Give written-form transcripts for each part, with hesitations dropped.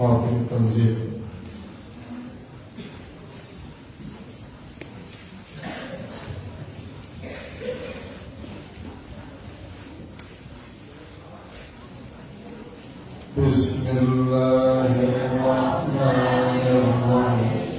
مراتب التنزيف. بسم الله الرحمن الرحيم.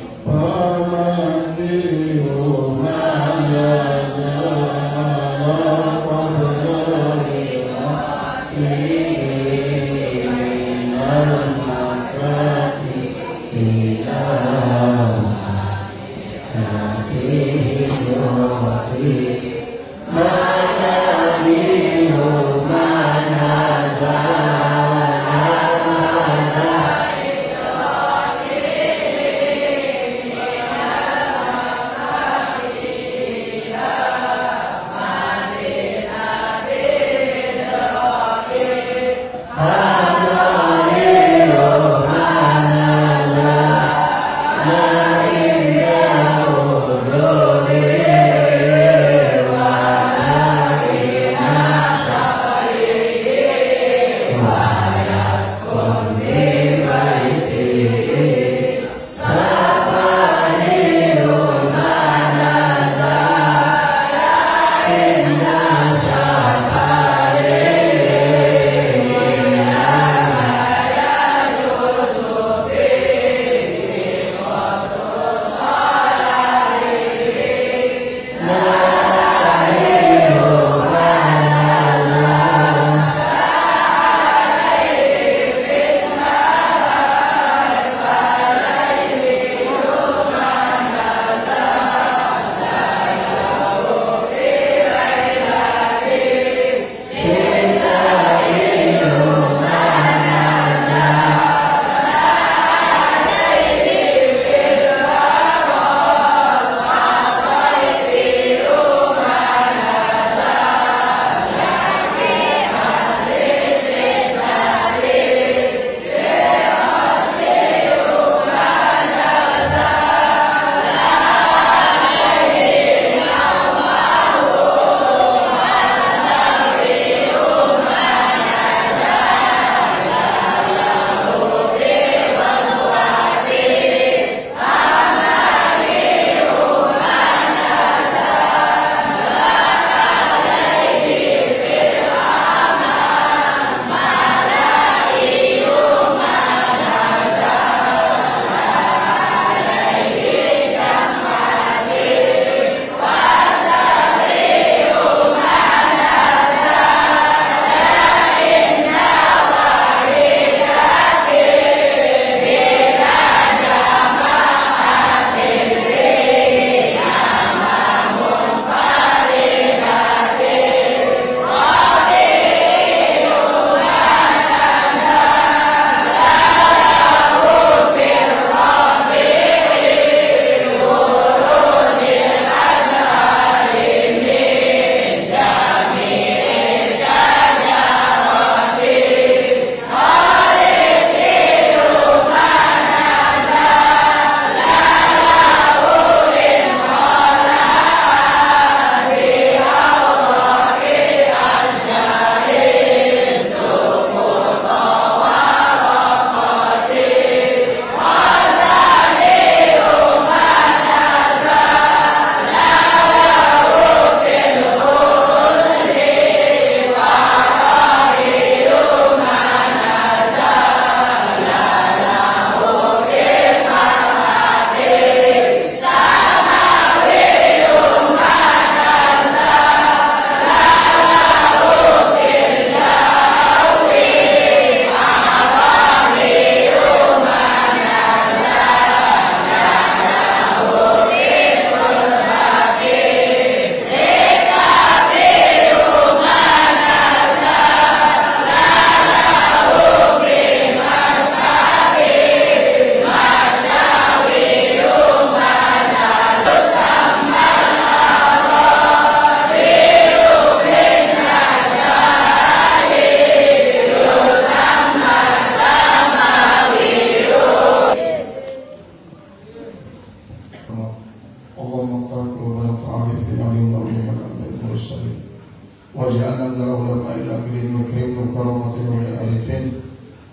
واجعلنا من العلماء العاملين والكريم والكرامة والعارفين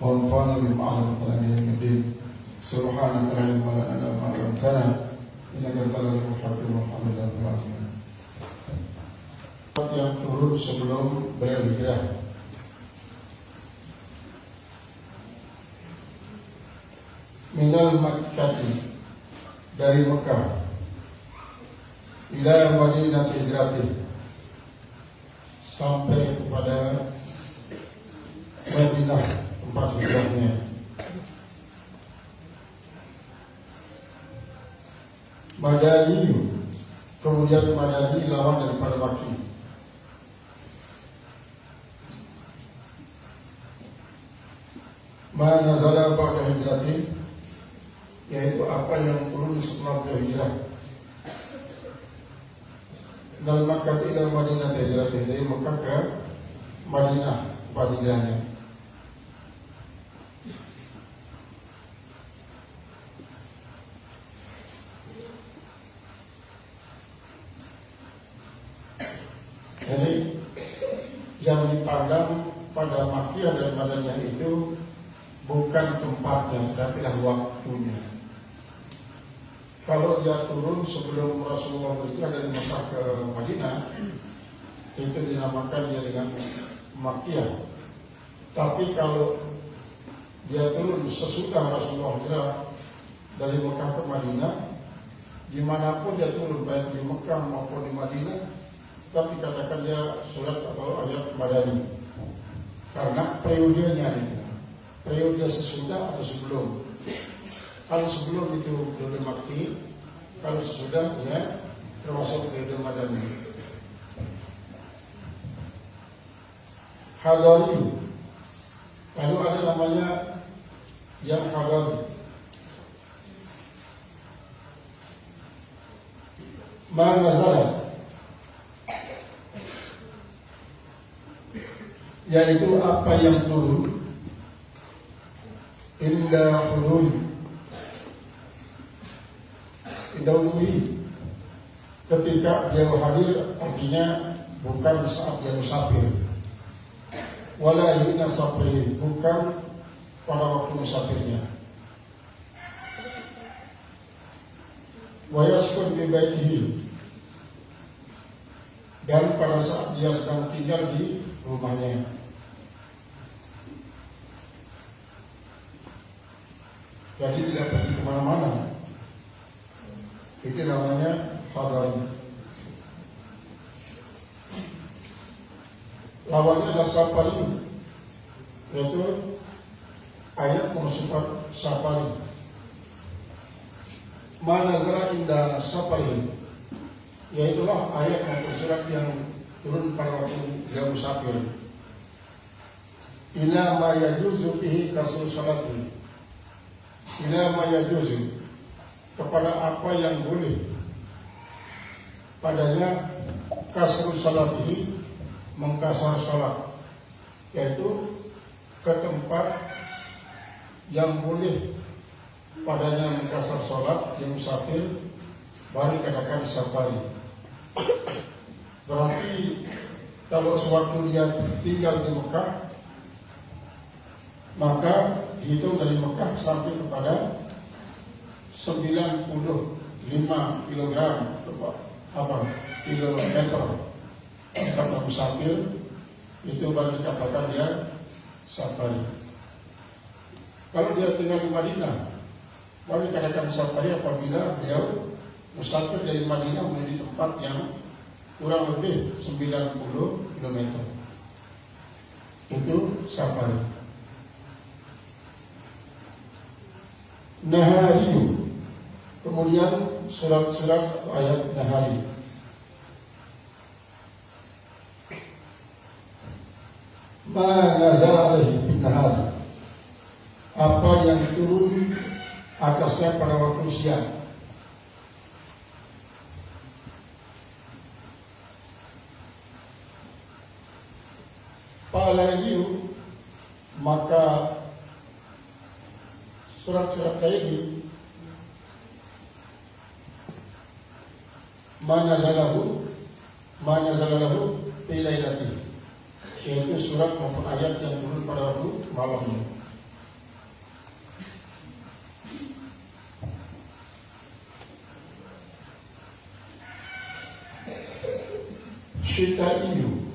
وانفعنا بما علمتنا من الدين Subhanaka la ilma lana illa ma 'allamtana innaka antal alimul hakim. Alhamdulillah. Yang turun sebelum beliau hijrah. Minal Makkati, dari Mekah, ila Madinah hijrati, sampai kepada Madinah tempat hijrahnya. Madani, kemudian Madani lawan daripada Makki. Ma nazala ba'da hijrati, yaitu apa yang turun setelah beliau hijrah. Dari Makkah ila Madinah hijrati, dari Makkah ke Madinah tempat hijrahnya. Jadi yang dipandang pada Makkah dan Madinah itu bukan tempatnya, tapi waktunya. Kalau dia turun sebelum Rasulullah berhijrah dari Mekah ke Madinah, itu dinamakan dia dengan Makkiyah. Tapi kalau dia turun sesudah Rasulullah hijrah dari Mekah ke Madinah, dimanapun dia turun, baik di Mekah maupun di Madinah, tapi katakan dia surat atau ayat Madani, karena periodenya ini. Periode sesudah atau sebelum. Kalau sebelum itu periode Makki, kalau sesudah ya termasuk periode Madani. Hadari, lalu ada namanya yang hadari. Manazala, yaitu apa yang turun. Illa hulul, didahului ketika dia hadir, artinya bukan saat dia musafir. Wala hina safri, bukan pada waktu musafirnya. Wa yaskun bi baitihi, dan pada saat dia sedang tinggal di rumahnya. Jadi tidak pergi kemana-mana. Itu namanya hadari. Lawannya adalah safari, yaitu ayat mensupport safari. Manazara indah safari, yaitulah ayat maupun surat yang turun pada waktu dia musafir. Ila ma yajuzu fihi kasru salati, ila ma yajuzu, kepada apa yang boleh padanya kasru salatihi, mengkasar salat, yaitu ke tempat yang boleh padanya mengkasar salat yang musafir, baru dikatakan safari. Berarti kalau sewaktu dia tinggal di Mekah, maka dihitung dari Mekah sampai kepada 95 kilometer tempat musafir, itu baru dikatakan dia safari. Kalau dia tinggal di Madinah, baru dikatakan safari apabila beliau musafir dari Madinah menuju tempat yang kurang lebih 90 km. Itu safari. Nahari, kemudian surat-surat ayat nahari. Ma nazala alaihi bin nahar, apa yang turun atasnya pada waktu siang. Pa'alayu, maka surat-surat ini mana zalahu filailati, yaitu surat maupun ayat yang turun pada waktu malamnya. syitaiyu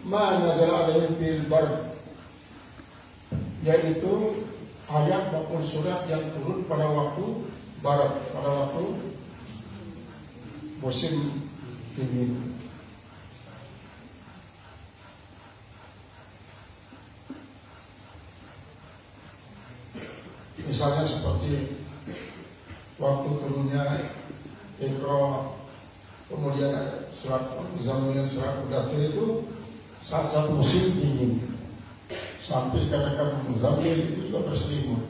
ma nazala alaihim bil bard, yaitu ayat maupun surat yang turun pada waktu barat, pada waktu musim dingin. Misalnya seperti waktu turunnya Iqra, kemudian surat Muzammil, surat Mudaththir itu saat-saat musim dingin. Sampai katakan Muzammil itu juga berselimut,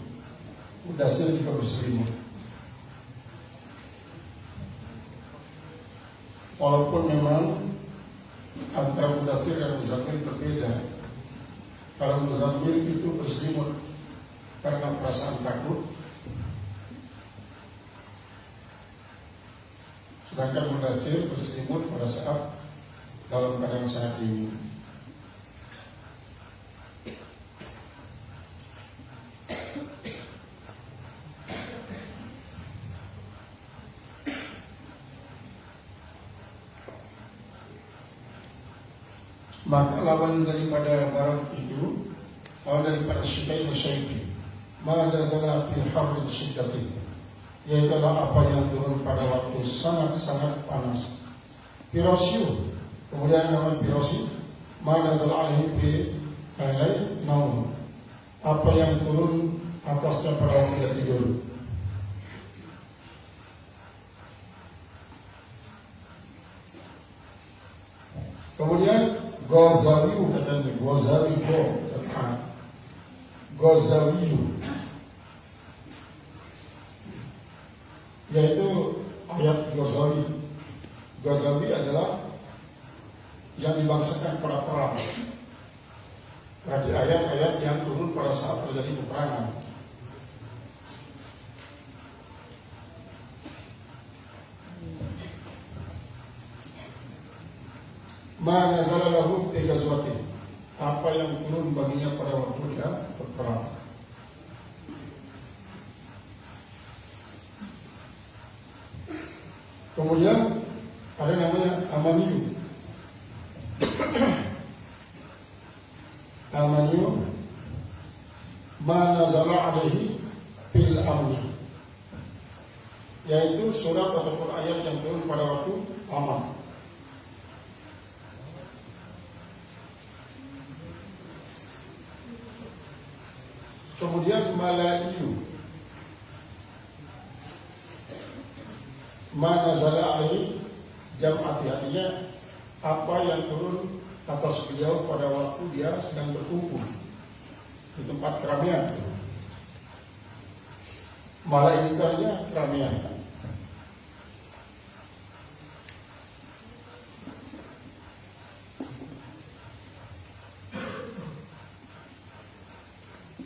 Mudaththir juga berselimut. Walaupun memang antara Mudaththir dan Muzammil berbeda. Kalau Muzammil itu berselimut karena perasaan takut, sedangkan Mudaththir berselimut pada saat dalam keadaan sangat dingin. Maka lawan daripada barat itu, lawan daripada syaitan syaitan, maka adalah fi harrin syiddatin, yaitu apa yang turun pada waktu sangat-sangat panas. Pirosyu, kemudian nama pirosyu, maka adalah alih fi halai naum, apa yang turun atasnya pada waktu dia tidur. Kemudian Ghazawi, katanya Ghazawi, Ghazawi, yaitu ayat Ghazawi. Ghazawi adalah yang dibangsakan pada perang. Berarti ayat-ayat yang turun pada saat terjadi peperangan. Ma nazala lahu fi ghazwatin, apa yang turun baginya pada waktu dia berperang. Kemudian ada namanya amaniyu. Amaniyu ma nazala alaihi fil amni, yaitu surat ataupun ayat yang turun pada waktu aman. Kemudian malaiyu ma nazala alaihi jam'ati, artinya apa yang turun atas beliau pada waktu dia sedang berkumpul di tempat keramaian. Malaiyu artinya keramaian.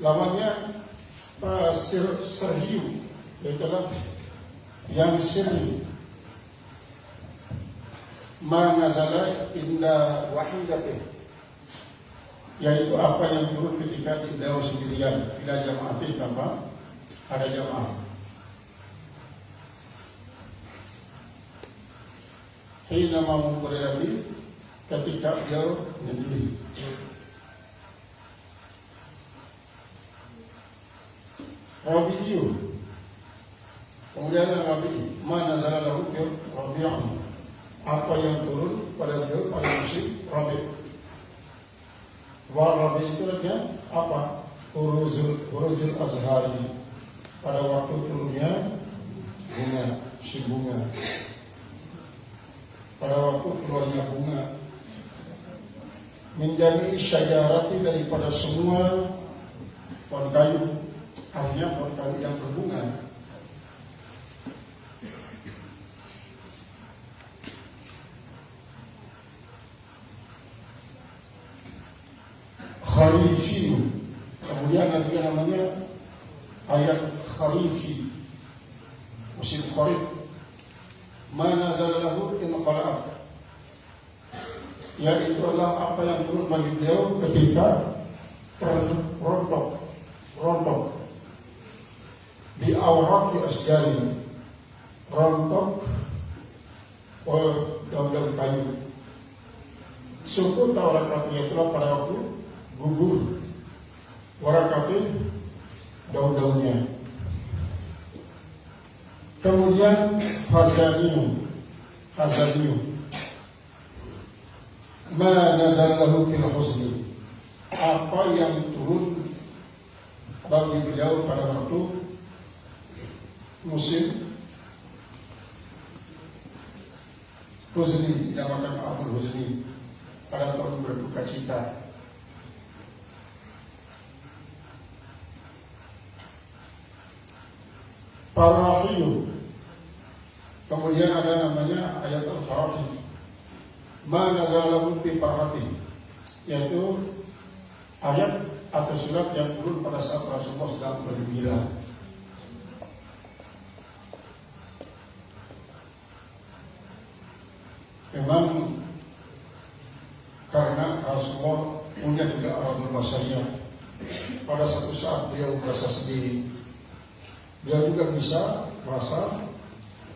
Lawannya sirhiyu, yaitu yang sirri. Ma nazala illa wahidatih, yaitu apa yang turun ketika beliau sendirian, bila jamaati, tanpa ada jamaah. Hina mau berlari, ketika beliau sendiri. Rabi'iyun, kemudian Rabi' ma nazala lahu fi Rabi'an, apa yang turun pada beliau pada musim Rabi'. Wa Rabi' itu artinya apa? Uruzul azhari, pada waktu turunnya bunga, si bunga, pada waktu keluarnya bunga. Menjadi syajarati, daripada semua pohon kayu, artinya pohon kayu yang berbunga. Kharifi, kemudian ada namanya ayat kharifi, musim kharif. Ma nazala lahu in khala'at, yaitu adalah apa yang turun bagi beliau ketika rontok di awraqi asjari, rontok daun-daun kayu. Syukur atau warakatnya itulah pada waktu gugur. Warakatin daun-daunnya. Kemudian hazanium. Ma nazal lahu fil husni. Apa yang turun bagi beliau pada waktu musim Huzni, dinamakan Abul Huzni, pada tahun berduka cita. Farahiyu. Kemudian ada namanya ayat al-Farahim. Ma nazalahu fi farhatin, yaitu ayat atau surat yang turun pada saat Rasulullah sedang bergembira. Memang karena Rasulullah punya juga aradul basariyah. Pada satu saat beliau merasa sedih, beliau juga bisa merasa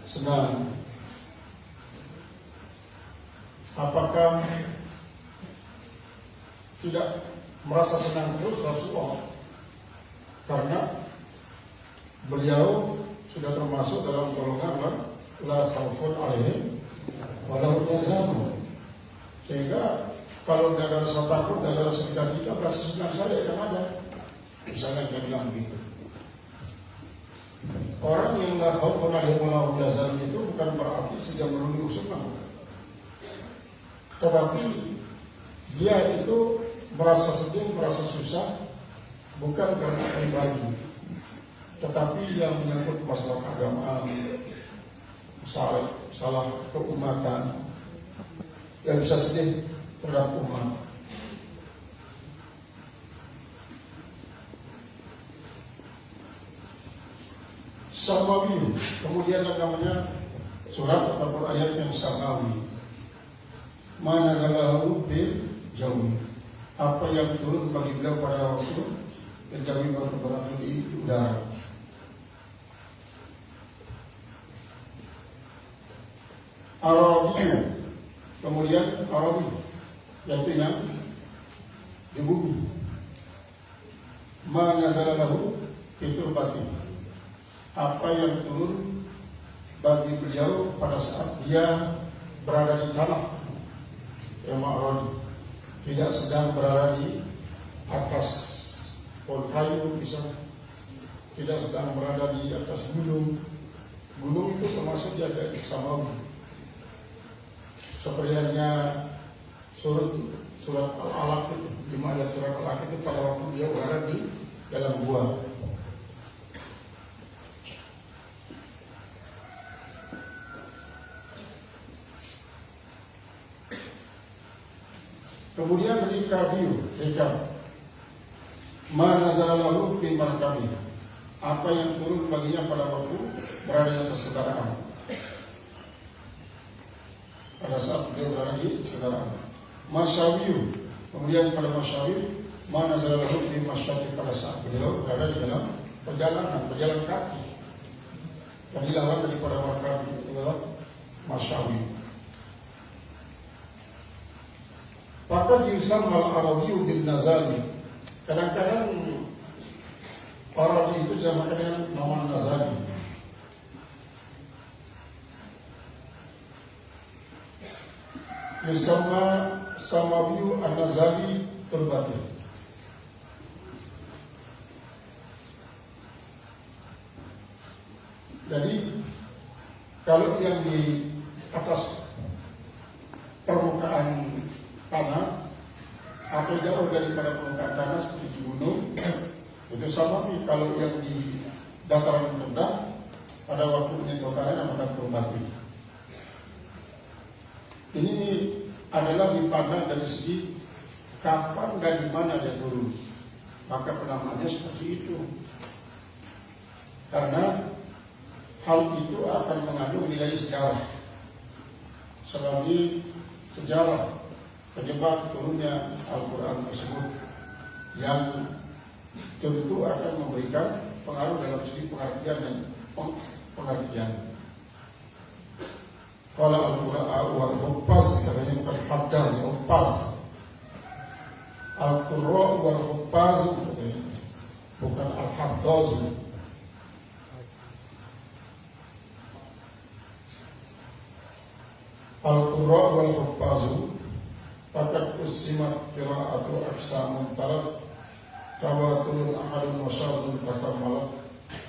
senang. Apakah tidak merasa senang terus Rasulullah? Karena beliau sudah termasuk dalam golongan la khaufun alaihim wa la hum yahzanun. Sehingga kalau tidak ada rasa takut, tidak ada rasa cita, rasa senang saya yang ada. Misalnya dia bilang begitu. Orang yang la khaufun alaihim wa la hum yahzanun itu bukan berarti sedang melulu senang. Tetapi dia itu merasa sedih, merasa susah bukan karena pribadi, tetapi yang menyangkut masalah keagamaan, masalah keumatan, yang bisa sedih terhadap umat. Samawi, kemudian ada namanya surat ataupun ayat yang samawi. Mana galau bil jauh, apa yang turun bagi beliau pada waktu menjauhi batu-batu di udara. Arabi, kemudian Arabi, yaitu yang di bumi. Mana galau itu batu, apa yang turun bagi beliau pada saat dia berada di tanah yang ma'radi, tidak sedang berada di atas pohon kayu misalnya, tidak sedang berada di atas gunung. Gunung itu termasuk dia kayak samawi. Seperti halnya surat Al-Alaq itu, 5 ayat surat Al-Alaq itu pada waktu dia berada di dalam gua. Kemudian rikabiu, mana zalalahu fi markabi, apa yang turun baginya pada waktu berada di atas kendaraan, pada saat dia berada di kendaraan. Masyawiu, kemudian pada masyawiu, mana zalalahu fi masyawi, pada saat beliau berada di dalam perjalanan kaki. Dan dilarang daripada markabi itu adalah masyawiu. Maka disammal Arabiyu bin Nazali. Kadang-kadang Arabi itu dinamakan nama Nazali. Disamma Samawiyu an-Nazali terbati. Jadi kalau yang di atas permukaan tanah atau jauh daripada permukaan tanah seperti di gunung itu sama. Kalau yang di dataran rendah pada waktu menyentuh tanah akan terbati. Ini adalah dipandang dari segi kapan dan di mana dia turun, maka penamaannya seperti itu. Karena hal itu akan mengandung nilai sejarah sebagai sejarah penyebab turunnya Al-Quran tersebut, yang tentu akan memberikan pengaruh dalam segi pengertian dan pengertian. Kalau Al-Quran wal-Huffaz, katanya bukan Haddaz, Huffaz. Al-Qurra wal Huffaz, bukan Al-Haddaz. Al-Qurra wal Huffaz faqad usimat qira'atu aqsamun tarat tawaturun ahadun wa syadun takamalat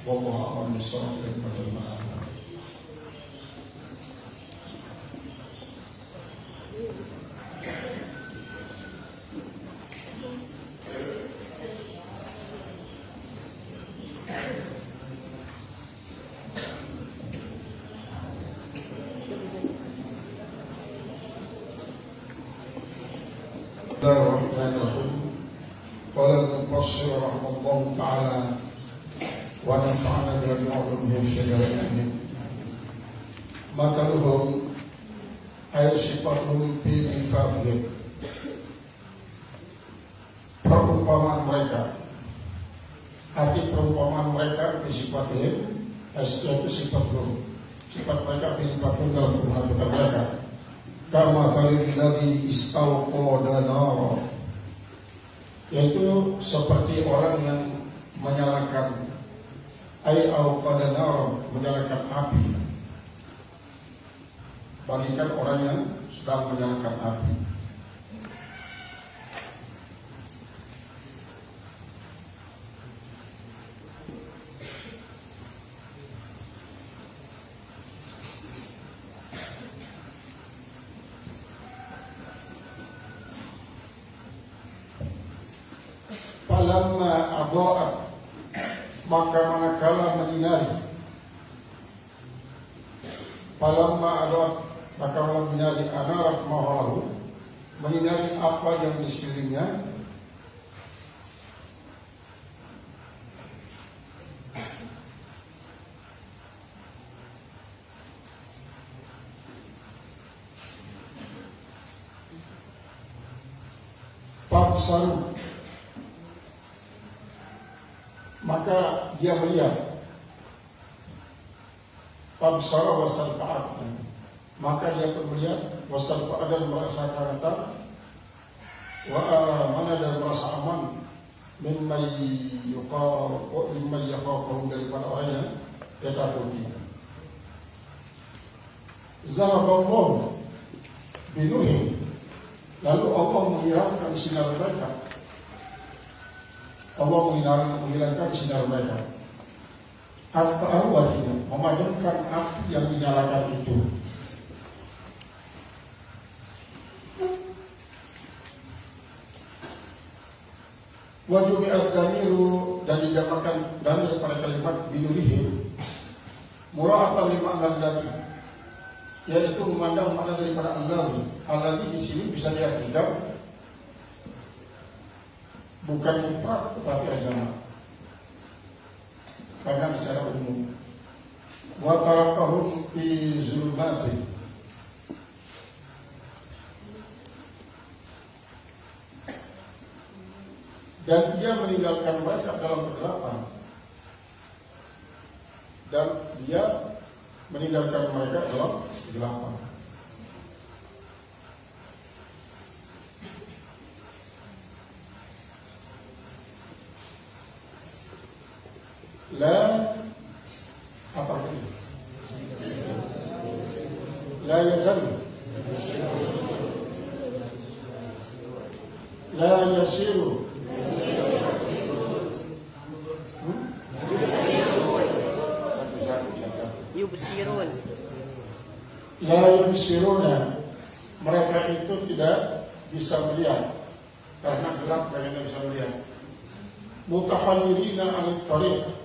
wallahu a'lam bishawab. Bismillahirrahmanirrahim. Qala al-mufassir rahimahullah ta'ala wa nafa'ana bi ulumhi syar'iyyah. Mataluhum ay sifatuhum fi nifaqihim. Perumpamaan mereka, arti perumpamaan mereka di sifatihim, yaitu sifatullah, sifat mereka fi nifaqihim dalam kemunafikan mereka. Kama thalil ladzi istawqada nara, yaitu seperti orang yang menyalakan awqada nara, menyalakan api. Bagikan orang yang sedang menyalakan api. Falamma adha'at, maka manakala menyinari. Falamma adha'at, maka menyinari anarat mahalahu, menyinari apa yang di sekelilingnya. Fabsaru, maka dia melihat. Fabsara wastalfa'at, maka dia pun melihat. Wastalfa'at, dan merasa kata. Wa amana, dan merasa aman. Mimma yakhafu, daripada orang yang dia takuti. Zahaballahu binurihim, lalu Allah menghilangkan sinar mereka. Allah menghilangkan sinar mereka. Al-Ta'awwadina, memadamkan api yang dinyalakan itu. Wajumi'at damiru, dan dijamakan damir pada kalimat binurihim. Mura'atan lima'nal ladhi, yaitu memandang makna daripada Allah. Al-ladhi di sini bisa diartikan bukan mufrad tetapi jamak, karena secara umum. Wa tarakahum fi zulumati, dan dia meninggalkan mereka dalam kegelapan, dan dia meninggalkan mereka dalam kegelapan. La apa ini? La yazal, la yasiru, yubsirun, la yubsiruna, mereka itu tidak bisa melihat karena gelap, mereka tidak bisa melihat. Mutahayyirina anit tariq,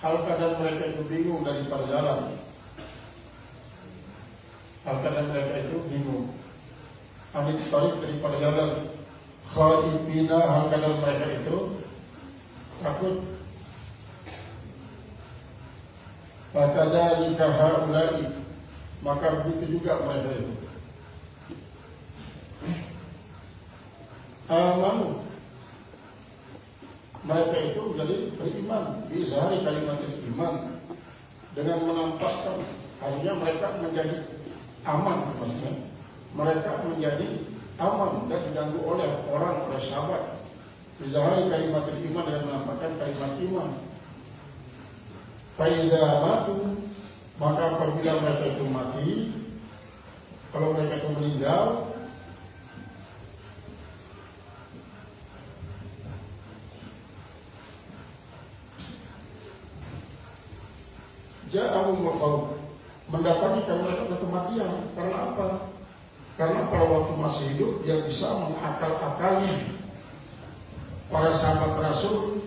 hal keadaan mereka itu bingung dari perjalanan. Hal keadaan mereka itu bingung. Anit tariq, dari perjalanan. Khaifina, hal keadaan mereka itu takut. Fakadzalika haula'i, maka begitu juga mereka itu. Amanu, mereka itu menjadi beriman. Bizahari kalimat iman, dengan menampakkan, akhirnya mereka menjadi aman, maksudnya mereka menjadi aman dan diganggu oleh orang, oleh sahabat. Bizahari kalimat iman dan menampakkan kalimat iman. Faidah matu, maka apabila mereka itu mati, kalau mereka itu meninggal, ja'ahumul khawf, mendatangi karena mereka sudah kematian. Karena apa? Karena pada waktu masih hidup dia bisa mengakal-akali para sahabat Rasul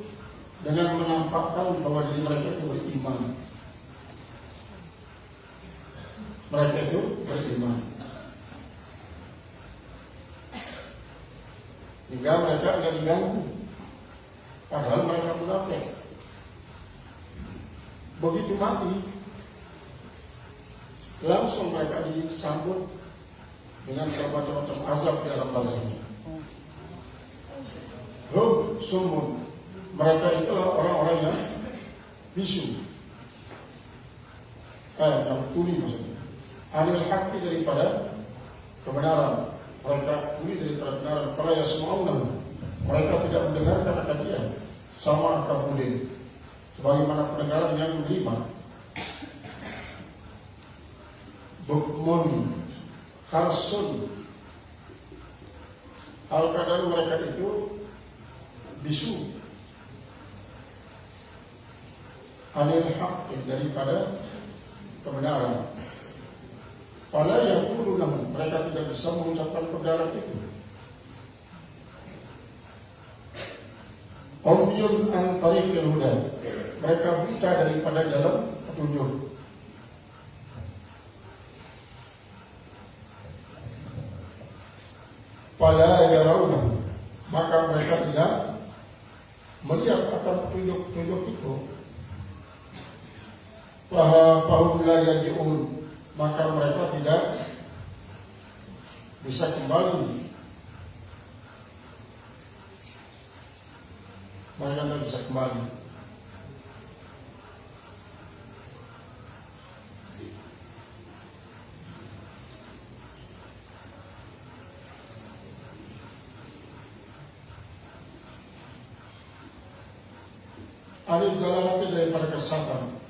dengan menampakkan bahwa diri mereka itu beriman. Mereka itu beriman. Hingga mereka tidak diganggu. Padahal mereka munafik. Begitu mati, langsung mereka disambut dengan bermacam-macam azab di alam barzahnya. Hum sumun, mereka itulah orang-orang yang bisu, yang tuli maksudnya. Anil haqqi, daripada kebenaran. Mereka tuli daripada kebenaran. Fala yasma'una, mereka tidak mendengar kata-kata dia. Sama kabulin, sebagaimana pendengaran yang menerima. Bukmun kharsun, al-kadar mereka itu bisu. Anil haqq, daripada kebenaran. Fala yaquluna, mereka tidak bisa mengucapkan kebenaran itu. Umyun an tariqil huda, mereka buta daripada jalan petunjuk. Fala yarawna, maka mereka tidak melihat akan petunjuk-petunjuk itu. Fahum la yarji'un, maka mereka tidak bisa kembali. Mereka tidak bisa kembali. Ada dalalati daripada kesesatan.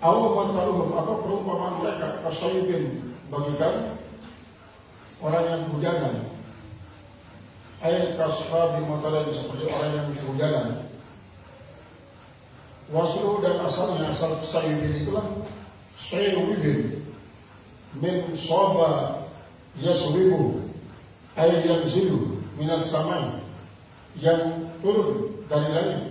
Awal mathaluhum, atau perumpamaan mereka kasyibin, bagikan orang yang kehujanan. Ayat kashabi matalan, seperti orang yang kehujanan. Waslu, dan asalnya, asal kasyibin itulah syai'ubin min soba yaswibu, ayat yang zilu minas samai, yang turun dari langit.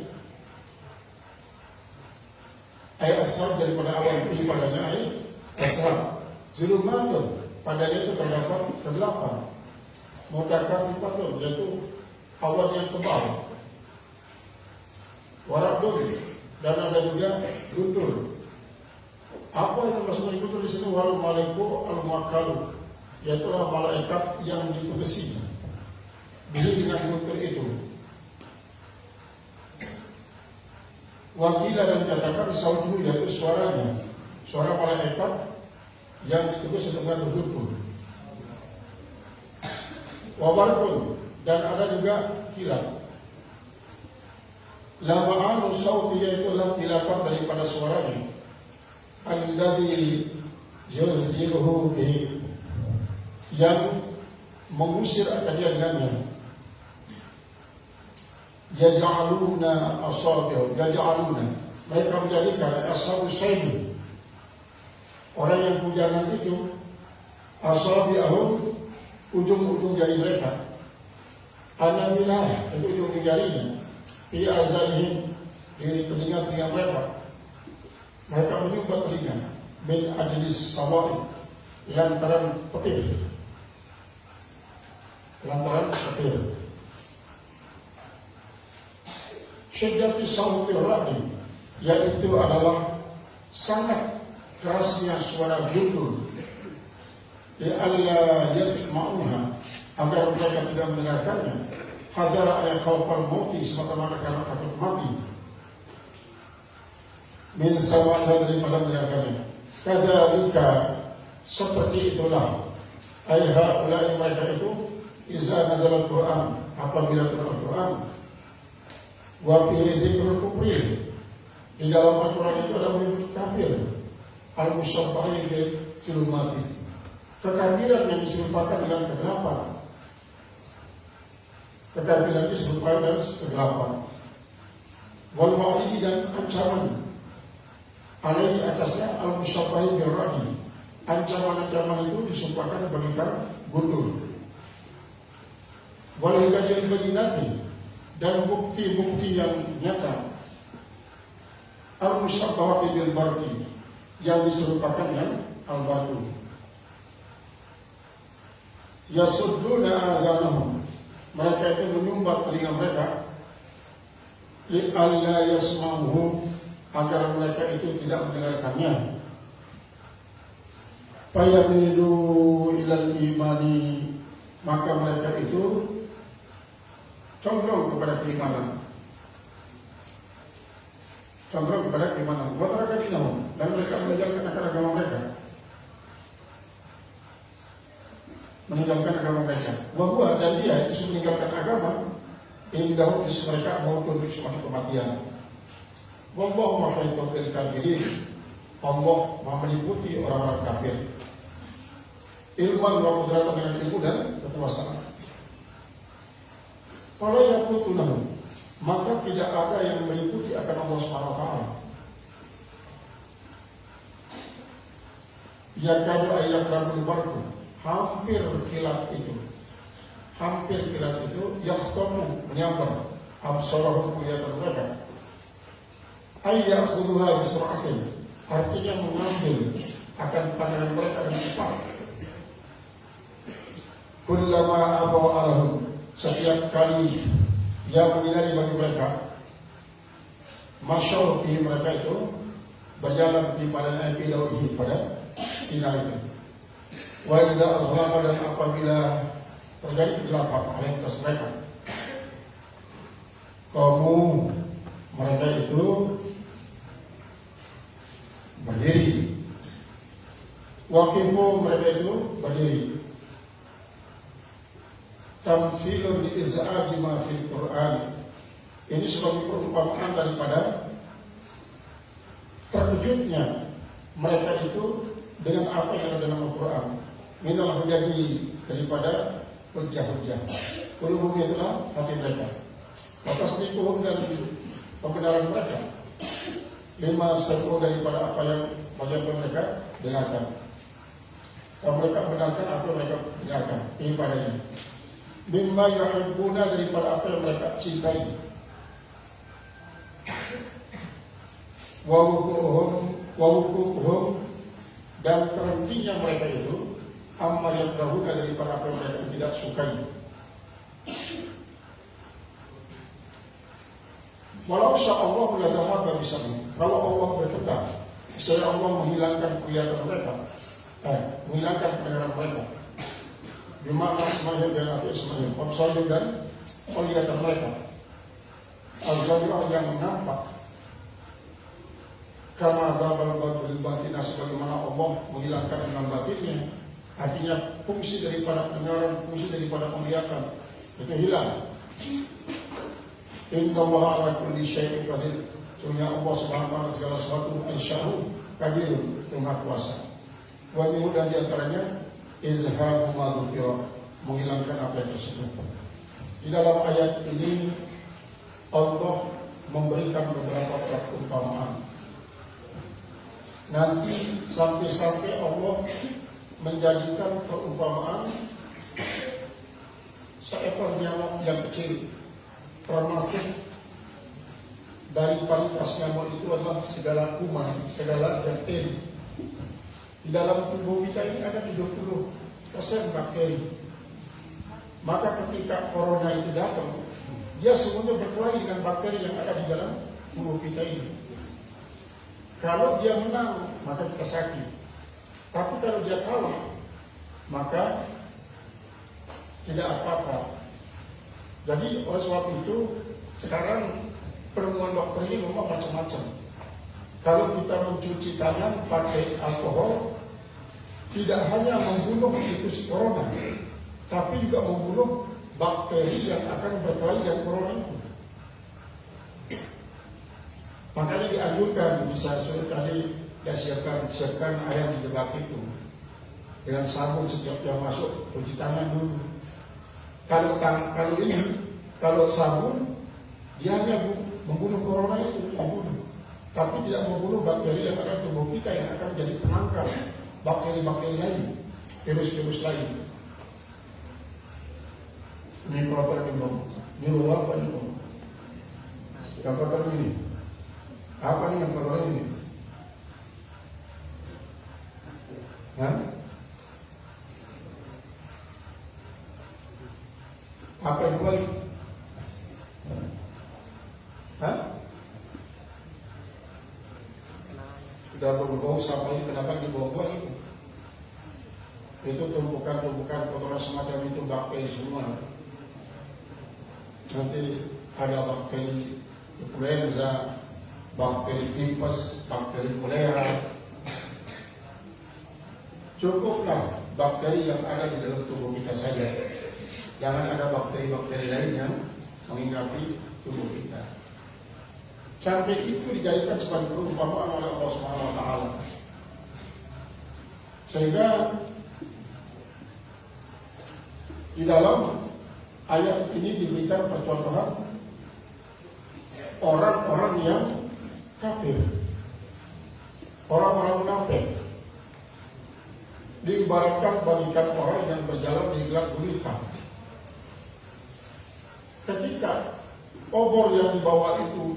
Ayat asal daripada awan, pilih padanya ayat asal. Zulumatun, padanya itu terdapat kegelapan. Mutakasifatun, yaitu awan yang tebal. Waradun, dan ada juga guntur. Apa yang maksudnya guntur di sini? Wal maliku al muakkalu, yaitu malaikat yang ditugasi dengan guntur itu. Wakilah, dan dikatakan sautu, yaitu suaranya, suara malaikat yang ditugas untuk mengatur guntur. Wabarkun, dan ada juga kilat. Lama'anu sauti, yaitu tilapan daripada suaranya. Alladhi yuzjiruhu bihi, yang mengusir akan dia dengannya. Yaj'aluna asabi'u, yaj'aluna, mereka menjadikan ashabus syaibi, orang yang hujanan itu, asabi'ahum, ujung-ujung jari mereka, anamilah, itu ujung-ujung jarinya, fi azanihim, di telinga-telinga mereka. Mereka menyumbat telinga, min ajlis sawa'i, lantaran petir, Syiddati sautil ra'di, yaitu adalah sangat kerasnya suara guntur. Li'alla yasma'uha, agar mereka tidak mendengarkannya. Hadara ayat khawfal mauti, semata-mata karena takut mati. Min sawa'ha, daripada mendengarkannya. Kadzalika, seperti itulah. Ayha ulai mereka itu iza nazal Al-Quran, apabila turun Al-Quran, wa fihi dzikrul kufri, di dalam Al-Quran itu ada menyebut kafir, al-musyabbahi bil zulumati, kekafiran yang diserupakan dengan kegelapan, kekafiran diserupakan dengan kegelapan, wal wa'idi dan ancaman, alaihi atasnya al-musyabbahi bil radi, ancaman-ancaman itu disumpahkan bagaikan gundul. Walau jadi baginati dan bukti-bukti yang nyata. Al-musyabbahati bil barqi, yang diserupakan dengan al-batu. Yasudduna adhanahum, mereka itu menyumbat telinga mereka, li alla yasma'uhu, agar mereka itu tidak mendengarkannya. Fayamilu ilal imani, maka mereka itu condong kepada keimanan, condong kepada keimanan. Mereka dinahum, dan mereka meninggalkan agama mereka, meninggalkan agama mereka. Bahwa dan dia itu meninggalkan agama, indahu di mereka mau tunduk semua kematian. Wallahu mahaiful kafirin, Allah meliputi orang-orang kafir. Ilman wa qudratan, dengan ilmu dan kekuasaan. Kalau yang putunahu, maka tidak ada yang meliputi akan Allah Subhanahu wa taala. Ya kadu ayat rabul barku, hampir kilat itu, yakhtamu, menyambar absarahum, kelihatan mereka. Ayat khuduha bisur'atin, artinya mengambil akan pandangan mereka dengan cepat. Kullama abaw alahum, setiap kali yang menghindari bagi mereka, masyarakat mereka itu berjalan di padanya bidauhi, pada sinar itu. Wa idza azlama, dan apabila terjadi kegelapan atas mereka, kaum mereka itu berdiri. Waqifu, mereka itu berdiri. Tamthilun li iz'aji ma fil Qur'an, ini sebagai perumpamaan daripada terkejutnya mereka itu dengan apa yang ada dalam Al-Quran. Minal hujjati, daripada hujjah-hujjah. Qulubuhum, itulah hati mereka. Atas nipuhum, dan pembenaran mereka. Lima seru, daripada apa yang mereka dengarkan. Dan mereka benarkan apa yang mereka dengarkan, ini padanya. Mimma yuhibbuna, daripada apa yang mereka cintai. Wa wuquhum, dan terhentinya mereka itu amma yakrahuna, daripada apa yang mereka tidak sukai. Walau sya'allahu la dhahaba bisahum, kalau Allah berkehendak, saya Allah menghilangkan kelihatan mereka, menghilangkan pendengaran mereka. Bimana semuanya dan arti semuanya, absarihim, dan penglihatan mereka, al-zahirah, yang nampak. Kama dzabal batil batina, sebagaimana Allah menghilangkan dengan batinnya, artinya fungsi daripada pendengaran, fungsi daripada penglihatan itu hilang. Innallaha ala kulli syai'in qadir, sesungguhnya Allah Subhanahu wa taala segala sesuatu insya'u qadir, itu Maha Kuasa. Wa minhu, dan diantaranya izhabu ma dzukira, menghilangkan apa yang tersebut. Di dalam ayat ini Allah memberikan beberapa perumpamaan. Nanti sampai-sampai Allah menjadikan perumpamaan seekor nyamuk yang kecil, termasuk dari paritas nyamuk itu adalah segala kuman, segala bakteri. Di dalam tubuh kita ini ada 70% bakteri. Maka ketika corona itu datang, dia semuanya berkelahi dengan bakteri yang ada di dalam tubuh kita ini. Kalau dia menang, maka kita sakit. Tapi kalau dia kalah, maka tidak apa-apa. Jadi oleh sebab itu, sekarang penemuan dokter ini memang macam-macam. Kalau kita mencuci tangan pakai alkohol, tidak hanya membunuh itu si corona, tapi juga membunuh bakteri yang akan berkelahi dengan corona itu. Makanya dianjurkan bisa tadi siapkan air di jebak itu dengan sabun setiap yang masuk, cuci tangan dulu. Kalau sabun dia hanya membunuh corona itu, membunuh, tapi tidak membunuh bakteri yang ada di tubuh kita yang akan jadi penangkal bakteri-bakteri lain, virus-virus lain. Ini kotor ini bang, ini luar apa ini bang? Yang kotor ini, apa nih yang kotor ini? Hah? Apa yang baik? Hah? Sudah berbau sampai kenapa dibawa itu? Itu tumpukan-tumpukan kotoran semacam itu bakteri semua. Nanti ada bakteri influenza, bakteri tipes, bakteri kolera. Cukuplah bakteri yang ada di dalam tubuh kita saja. Jangan ada bakteri-bakteri lain yang mengingati tubuh kita. Sampai itu dijadikan sebagai perumpamaan oleh Allah Subhanahu wa taala. Sehingga di dalam ayat ini diberikan percontohan orang-orang yang kafir, orang-orang munafik. Diibaratkan bagikan orang yang berjalan di gelap gulita. Ketika obor yang dibawa itu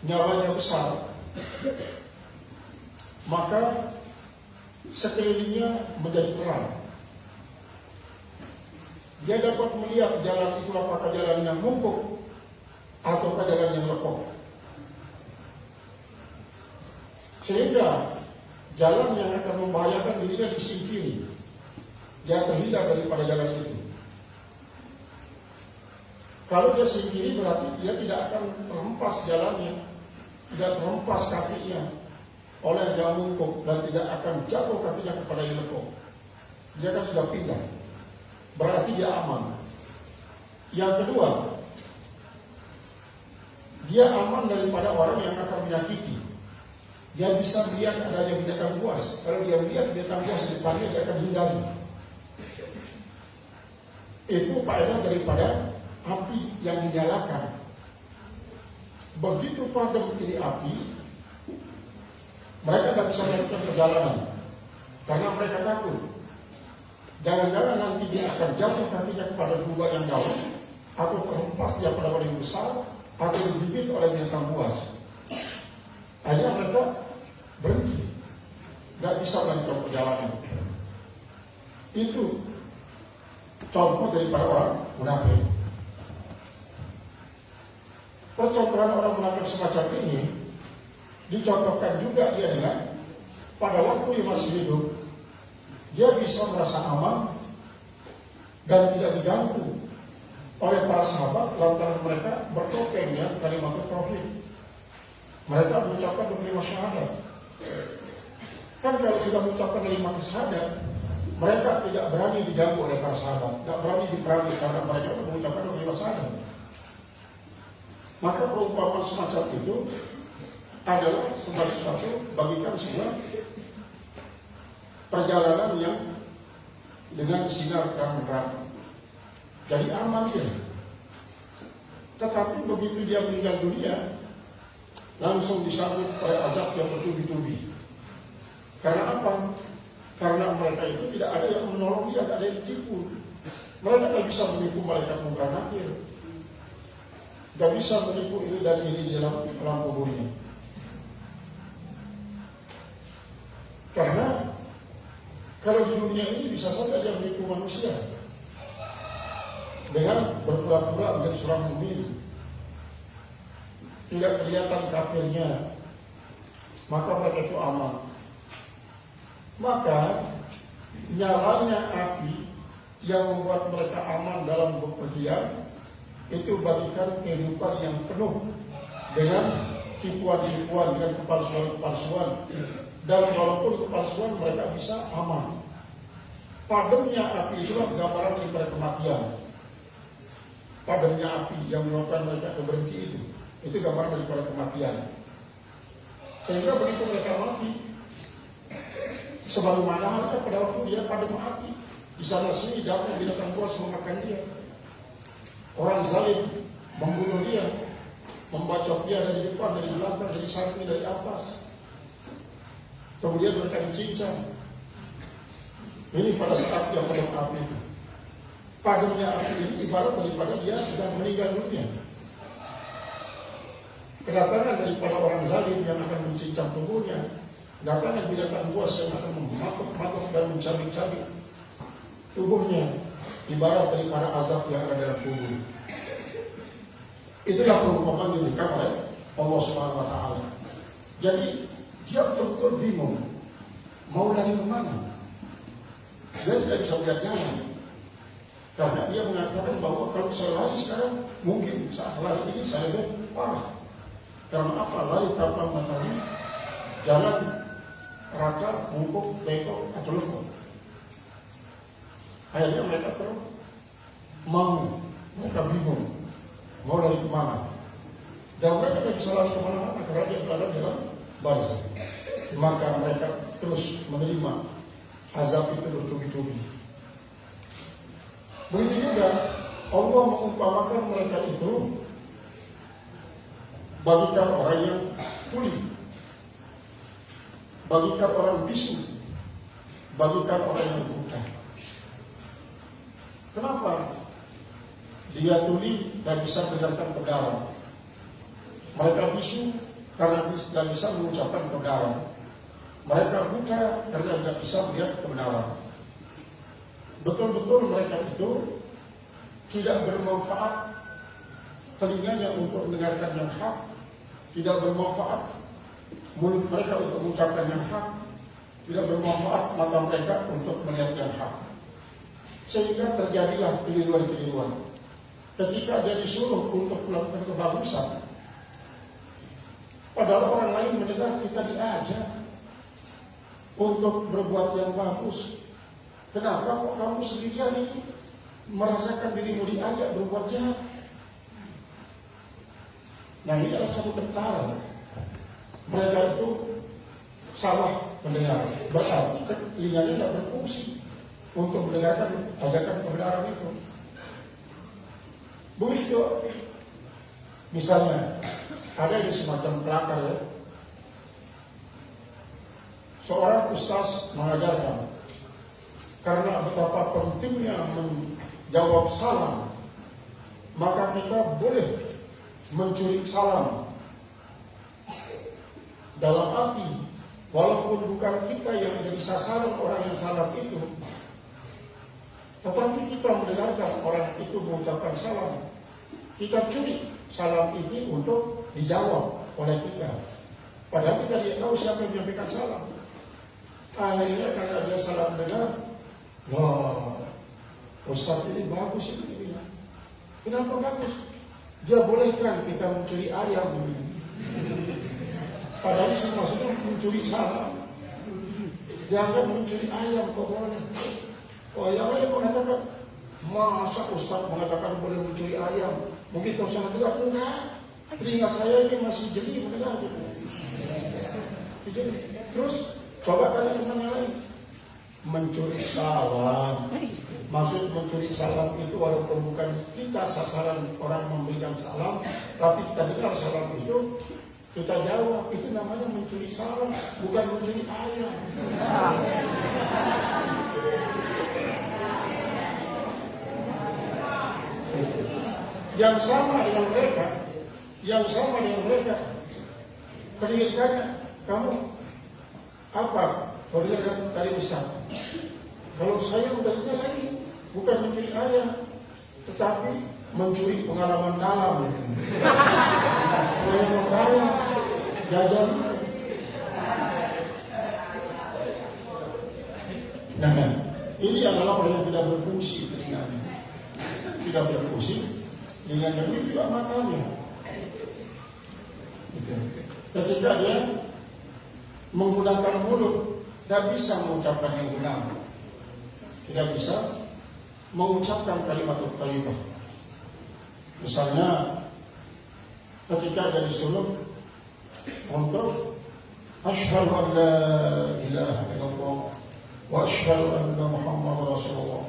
nyalanya besar, maka sekelilingnya menjadi terang. Dia dapat melihat jalan itu apakah jalan yang mumpuk ataukah jalan yang lekuk. Sehingga jalan yang akan membahayakan dirinya disingkiri. Dia terhindar daripada jalan itu. Kalau dia singkiri berarti dia tidak akan terhempas jalannya, tidak terhempas kakinya oleh yang mumpuk dan tidak akan jatuh kakinya kepada yang lekuk. Dia kan sudah pindah. Berarti dia aman. Yang kedua, dia aman daripada orang yang akan menyakiti. Dia bisa melihat adanya binatang buas. Kalau dia melihat binatang buas di depannya, dia akan hindari. Itu faedah daripada api yang dinyalakan. Begitu padam ini api, mereka tidak bisa melakukan perjalanan karena mereka takut. Jangan-jangan nanti dia akan jatuh kakinya kepada lubang yang dalam, atau terhempas dia pada orang yang besar, atau digigit oleh binatang buas. Akhirnya mereka berhenti, tidak bisa melanjutkan perjalanan. Itu contoh daripada orang munafik. Percontohan orang munafik semacam ini dicontohkan juga dia dengan pada waktu dia masih hidup, dia bisa merasa aman dan tidak diganggu oleh para sahabat lantaran mereka bertopeng ya kalimat tauhid. Mereka mengucapkan 25 syahadat. Kan kalau sudah mengucapkan 5 syahadat, mereka tidak berani diganggu oleh para sahabat, tidak berani diperangi karena mereka mengucapkan 25 syahadat. Maka perumpamaan semacam itu adalah sebagai satu bagikan sebuah perjalanan yang dengan sinar terang-terang. Jadi aman dia. Tetapi begitu dia meninggal dunia, langsung disambut oleh azab yang bertubi-tubi. Karena apa? Karena mereka itu tidak ada yang menolong dia, tidak ada yang ditipu. Mereka tidak bisa menipu malaikat munkar nakir. Tidak bisa menipu ini dan ini di dalam kuburnya. Karena kalau di dunia ini bisa saja dia menipu manusia dengan berpura-pura menjadi seorang mukmin, tidak kelihatan kafirnya, maka mereka itu aman. Maka nyalanya api yang membuat mereka aman dalam bepergian itu bagikan kehidupan yang penuh dengan tipuan-tipuan, dengan kepalsuan-kepalsuan dan walaupun kepalsuan mereka bisa aman. Padamnya api itulah gambaran daripada kematian. Padamnya api yang menyebabkan mereka berhenti itu gambaran daripada kematian. Sehingga begitu mereka mati, sebagaimana halnya pada waktu dia padam api, di sana sini datang binatang buas memakan dia. Orang zalim membunuh dia, membacok dia dari depan, dari belakang, dari samping, dari atas. Kemudian mereka cincang. Ini pada saat yang padam api itu. Padamnya api ini ibarat daripada dia sudah meninggal dunia. Kedatangan daripada orang zalim yang akan mencincang tubuhnya, kedatangan binatang buas yang akan mematuk-matuk dan mencabik-cabik tubuhnya, ibarat daripada azab yang ada dalam tubuh. Itulah perumpamaan yang diberikan oleh Allah Subhanahu wa Ta'ala. Jadi dia betul-betul bingung mau lari kemana. Dia tidak bisa lihat jalan, karena dia mengatakan bahwa kalau saya lari sekarang, mungkin saat lari ini saya lebih parah. Karena apa? Lari tanpa mengetahui jalan rata, mungkuk, bengkok, atau lengkok. Akhirnya mereka mereka bingung mau lari kemana. Dan mereka tidak bisa lari kemana-mana karena dia berada dalam barzah. Maka mereka terus menerima azab itu bertubi-tubi. Begitu juga Allah mengumpamakan mereka itu bagikan orang yang tuli, bagikan orang bisu, bagikan orang yang buta. Kenapa? Dia tuli dan bisa mendengarkan kebenaran. Mereka bisu karena tidak bisa mengucapkan kebenaran. Mereka buta karena tidak bisa melihat kebenaran. Betul-betul mereka itu tidak bermanfaat telinganya untuk mendengarkan yang hak, tidak bermanfaat mulut mereka untuk mengucapkan yang hak, tidak bermanfaat mata mereka untuk melihat yang hak. Sehingga terjadilah keliruan-keliruan. Ketika dia disuruh untuk melakukan kebagusan, padahal orang lain mendengar kita diajak untuk berbuat yang bagus. Kenapa kok kamu sendirian ini merasakan dirimu diajak berbuat jahat? Nah, ini adalah satu tentara. Mereka itu salah mendengar, berarti telinganya tidak berfungsi untuk mendengarkan ajakan kebenaran itu. Begitu, misalnya ada di semacam pelakar ya, seorang ustaz mengajarkan karena betapa pentingnya menjawab salam, maka kita boleh mencuri salam. Dalam arti, walaupun bukan kita yang menjadi sasaran orang yang salam itu, tetapi kita mendengarkan orang itu mengucapkan salam, kita curi salam ini untuk dijawab oleh kita. Padahal kita tidak tahu siapa yang menyampaikan salam. Akhirnya karena dia salah mendengar, wah, ustaz ini bagus itu dia. Kenapa bagus? Dia bolehkan kita mencuri ayam. Padahal maksudnya mencuri salam. Jangan mencuri ayam, kok boleh. Oh, yang lain mengatakan, masa ustaz mengatakan boleh mencuri ayam? Mungkin kau salah dengar, enggak. Telinga saya ini masih jeli mendengar. Terus coba tanya teman yang lain. Mencuri salam. Maksud mencuri salam itu walaupun bukan kita sasaran orang memberikan salam, tapi kita dengar salam itu, kita jawab, itu namanya mencuri salam, bukan mencuri ayam. Yang sama dengan mereka, kelihatannya kamu apa? Kelihatannya tadi besar. Kalau saya udahnya lain, bukan mencuri ayam, tetapi mencuri pengalaman dalam. Pengalaman dalam, jajan. Nah, ini adalah orang yang tidak berfungsi telinganya. Tidak berfungsi telinganya, ini juga matanya. Gitu. Ketika dia menggunakan mulut, tidak bisa mengucapkan yang benar, tidak bisa mengucapkan kalimat thayyibah. Misalnya ketika jadi disuruh untuk asyhadu an la ilaha illallah wa asyhadu anna Muhammadar Rasulullah,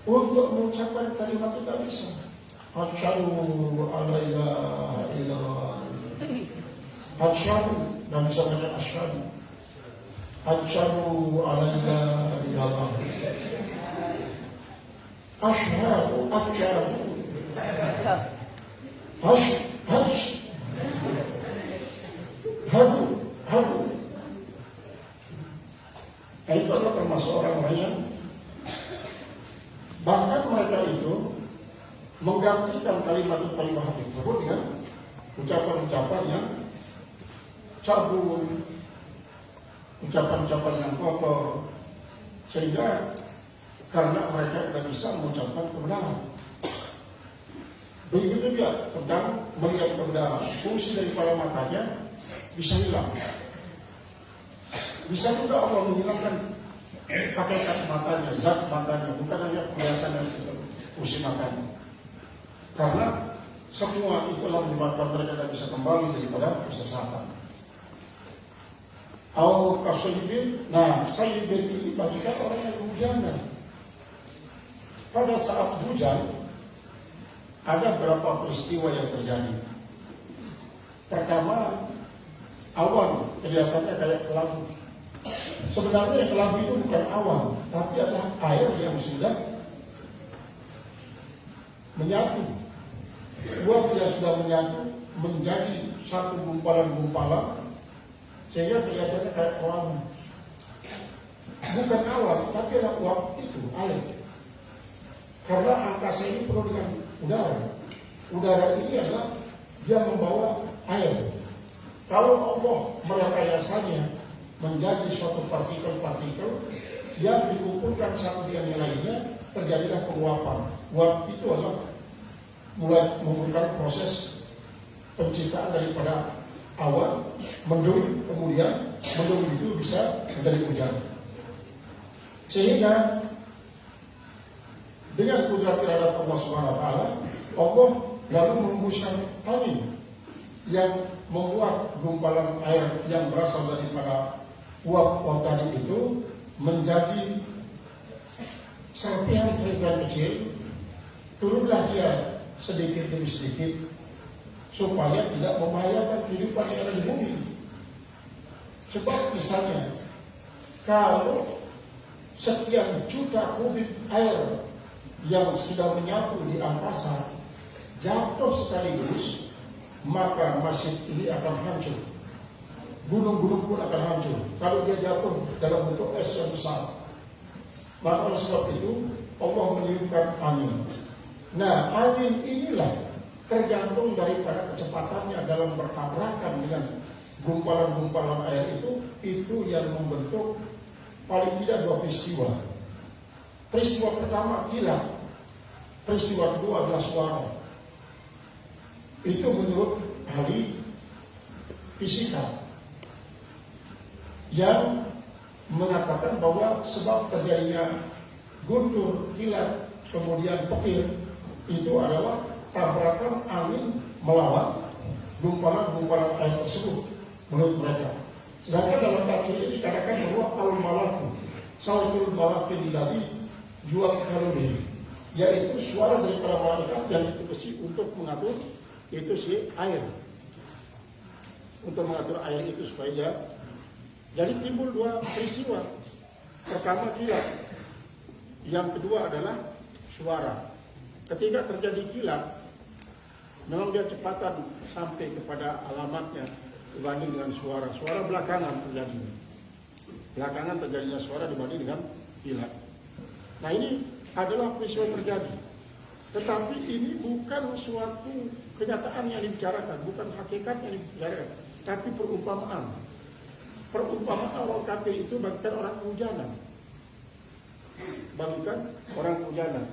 untuk mengucapkan kalimat itu tidak bisa. Asyhadu an la ilaha illallah, asyhadu, dan bisa dengan asyhadu, asyhadu an la ilaha illallah, asyhadu, hadu. Nah, itu adalah termasuk orang-orang yang bahkan mereka itu menggantikan kalimat thayyibah tersebut dengan ucapan-ucapan yang cabul, ucapan-ucapan yang kotor, sehingga karena mereka tidak bisa mengucapkan kebenaran. Begitu juga tentang melihat kebenaran, fungsi daripada matanya bisa hilang. Bisa juga Allah menghilangkan hakikat matanya, zat matanya, bukan hanya kelihatannya fungsi matanya. Karena semua itulah menyebabkan mereka tidak bisa kembali daripada kesesatan. Al-Qasyibin, nah sayyibin ini bagikan orang yang kehujanan. Pada saat hujan, ada beberapa peristiwa yang terjadi. Pertama, awan kelihatannya kayak kelabu. Sebenarnya kelabu itu bukan awan, tapi adalah air yang sudah menyatu. Uap yang sudah menyatu menjadi satu gumpalan-gumpalan, sehingga kelihatannya kayak kelabu. Bukan awan, tapi adalah uap itu, air. Karena angkasa ini penuh dengan udara. Udara ini adalah dia membawa air. Kalau Allah merekayasanya menjadi suatu partikel-partikel yang dikumpulkan satu dengan lainnya, terjadilah penguapan. Uap itu adalah mulai memberikan proses penciptaan daripada awan, mendung, kemudian mendung itu bisa menjadi hujan. Sehingga dengan kudrat iradat Allah Subhanahu wa taala, Allah lalu menghembuskan angin yang membuat gumpalan air yang berasal daripada uap tadi itu menjadi serpihan-serpihan kecil. Turunlah dia sedikit demi sedikit supaya tidak membahayakan kehidupan yang ada di bumi. Sebab misalnya kalau sekian juta kubik air yang sudah menyatu di angkasa jatuh sekaligus, maka masjid ini akan hancur. Gunung-gunung pun akan hancur kalau dia jatuh dalam bentuk es yang besar. Maka oleh sebab itu Allah meniupkan angin. Nah, angin inilah tergantung daripada kecepatannya dalam bertabrakan dengan gumpalan-gumpalan air itu yang membentuk paling tidak dua peristiwa. Peristiwa pertama kilat, peristiwa kedua adalah suara. Itu menurut ahli fisika yang mengatakan bahwa sebab terjadinya guntur, kilat, kemudian petir itu adalah tabrakan angin melawan gumpalan-gumpalan air tersebut menurut mereka. Sedangkan dalam tafsir ini dikatakan bahwa al-malaku sautul malakin ladzi jual kalori, yaitu suara daripada malaikat yang ditujukan untuk mengatur itu si air, untuk mengatur air itu supaya dia. Jadi timbul dua peristiwa. Pertama kilat, yang kedua adalah suara. Ketika terjadi kilat, memang dia cepatan sampai kepada alamatnya dibanding dengan suara. Suara belakangan terjadi. Belakangan terjadinya suara dibanding dengan kilat. Nah, ini adalah peristiwa terjadi. Tetapi ini bukan suatu kenyataan yang dibicarakan, bukan hakikat yang dibicarakan, tapi perumpamaan. Perumpamaan orang kafir itu bagikan orang kehujanan. Bagikan orang kehujanan.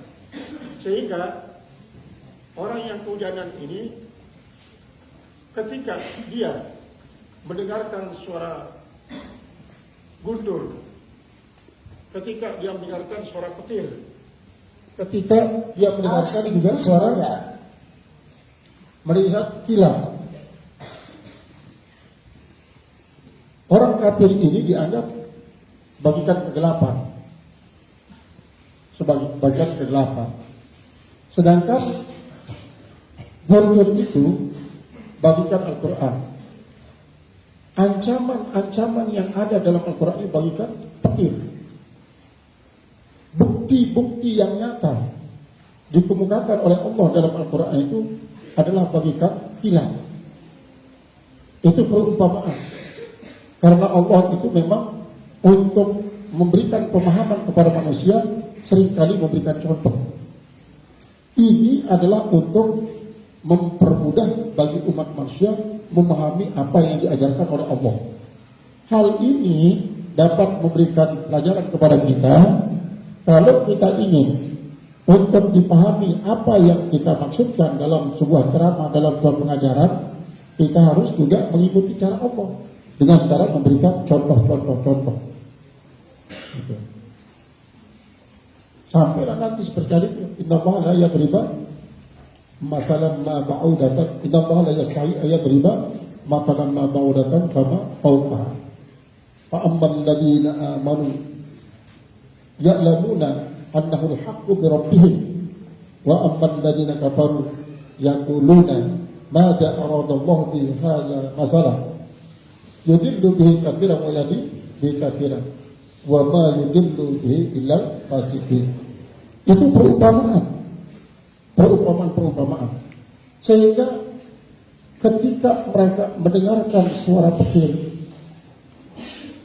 Sehingga orang yang kehujanan ini ketika dia mendengarkan suara guntur. Ketika dia mendengarkan suara petir. Ketika dia mendengarkan juga suara melihat kilat. Orang kafir ini dianggap bagikan kegelapan. Sebagai bagian kegelapan. Sedangkan guntur itu bagikan Al-Quran. Ancaman-ancaman yang ada dalam Al-Quran ini bagikan petir. Bukti-bukti yang nyata dikemukakan oleh Allah dalam Al-Quran itu adalah bagikan kilat. Itu perumpamaan. Karena Allah itu memang untuk memberikan pemahaman kepada manusia seringkali memberikan contoh. Ini adalah untuk mempermudah bagi umat manusia memahami apa yang diajarkan oleh Allah. Hal ini dapat memberikan pelajaran kepada kita kalau kita ingin untuk dipahami apa yang kita maksudkan dalam sebuah ceramah, dalam sebuah pengajaran, kita harus juga mengikuti cara Allah dengan cara memberikan contoh-contoh. Gitu. Sampailah nanti seperti itu. Inna Allah la yadriba matalan ma ba'udatan. Inna Allah la yastahi ayadriba matalan ma ba'udatan kama fawqaha. Fa amman ladina amanu ya'lamuna annahu al-haqqu bi rabbihim wa amman ladina kafaru yaquluna madza arada Allah bi hadza masalah yudillu bihi katsiran wa yahdi bihi katsiran wa ma yudillu bihi illa fasiqin. Itu perumpamaan. Sehingga ketika mereka mendengarkan suara petir,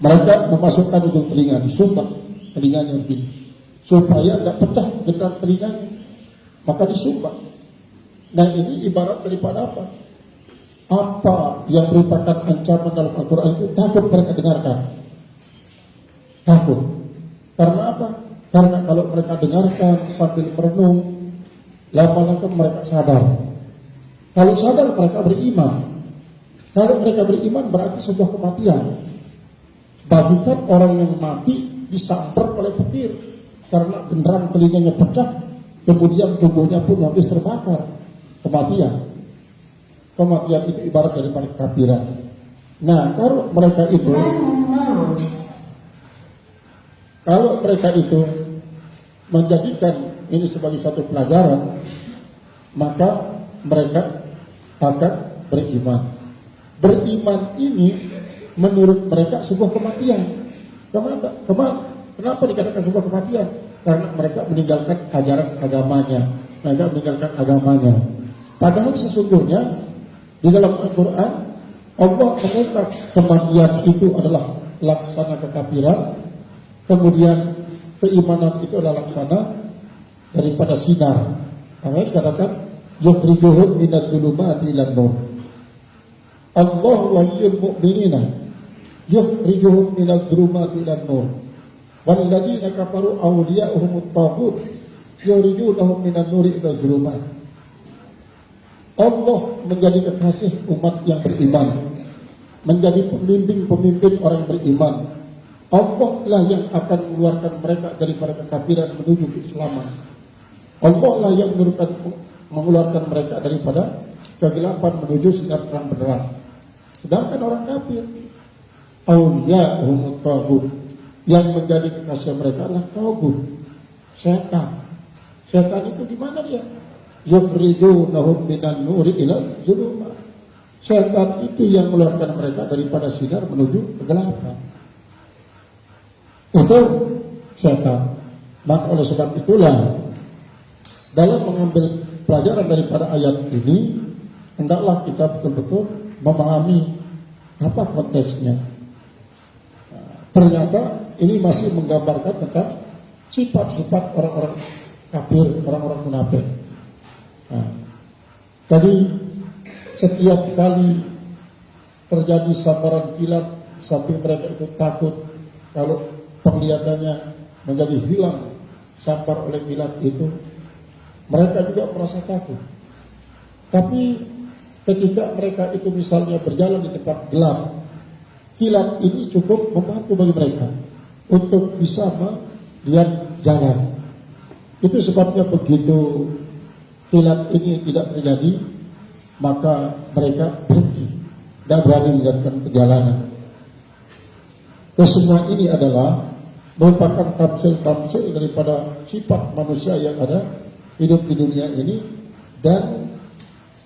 mereka memasukkan ujung telinga, disumbang telinganya begini supaya tidak pecah gendang telinganya, maka disumbang. Nah, ini ibarat daripada apa? Apa yang merupakan ancaman dalam Al-Quran itu takut mereka dengarkan. Takut. Karena apa? Karena kalau mereka dengarkan sambil merenung, lama-lama mereka sadar. Kalau sadar mereka beriman. Kalau mereka beriman berarti sebuah kematian. Bagikan orang yang mati disambar oleh petir karena genderang telinganya pecah, kemudian tubuhnya pun habis terbakar. Kematian itu ibarat daripada kekafiran. Nah, kalau mereka itu menjadikan ini sebagai suatu pelajaran, maka mereka akan beriman. Beriman ini menurut mereka sebuah kematian. Kenapa dikatakan sebuah kematian? Karena mereka meninggalkan ajaran agamanya. Mereka meninggalkan agamanya. Padahal sesungguhnya di dalam Al-Quran Allah mengungkap kematian itu adalah laksana kekafiran. Kemudian keimanan itu adalah laksana daripada sinar. Makanya dikatakan yukhrijuhum minadh dhulumati ilan nur. Allah waliyul mu'minina yukhrijuhum minadh dhulumati ilan nur. Walladzina kafaru awliya'uhumut taghut yukhrijunahum minan nuri ilal dhulumat. Allah menjadi kekasih umat yang beriman, menjadi pemimpin orang yang beriman. Allah lah yang akan mengeluarkan mereka daripada kekafiran menuju keislaman. Allah lah yang mengeluarkan mereka daripada kegelapan menuju sinar terang benderang. Sedangkan orang kafir, awliya'uhumut taghut, yang menjadi kekasih mereka adalah taghut, setan. Setan itu gimana dia? Yukhrijunahum minan nuri ilal dhulumat. Setan itu yang mengeluarkan mereka daripada sinar menuju kegelapan. Itu setan. Maka oleh sebab itulah dalam mengambil pelajaran daripada ayat ini, hendaklah kita betul-betul memahami apa konteksnya. Ternyata ini masih menggambarkan tentang sifat-sifat orang-orang kafir, orang-orang munafik. Nah, jadi setiap kali terjadi sambaran kilat sampai mereka itu takut kalau penglihatannya menjadi hilang sambar oleh kilat itu, mereka juga merasa takut. Tapi ketika mereka itu misalnya berjalan di tempat gelap, kilat ini cukup membantu bagi mereka untuk bisa melihat jalan. Itu sebabnya begitu kilat ini tidak terjadi, maka mereka berhenti dan berani menjalankan perjalanan. Kesemua ini adalah merupakan tamsil-tamsil daripada sifat manusia yang ada hidup di dunia ini, dan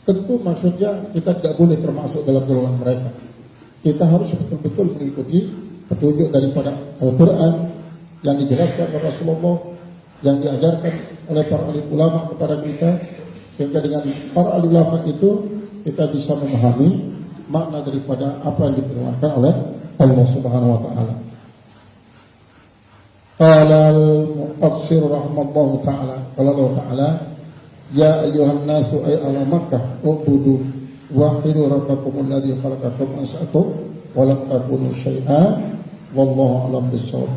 tentu maksudnya kita tidak boleh termasuk dalam golongan mereka. Kita harus betul-betul mengikuti petunjuk daripada Al-Quran yang dijelaskan oleh Rasulullah, yang diajarkan oleh para alim ulama kepada kita, sehingga dengan para alim ulama itu kita bisa memahami makna daripada apa yang difirmankan oleh Allah Subhanahu wa taala. Qala al-mufassir rahimahullahu taala, qala Allah taala, ya ayyuhan nasu ay ala Makkah ubudu wahidu rabbakumul ladzi khalaqakum min sa'atin wa lam takunu syai'an wallahu a'lam bis-shawab.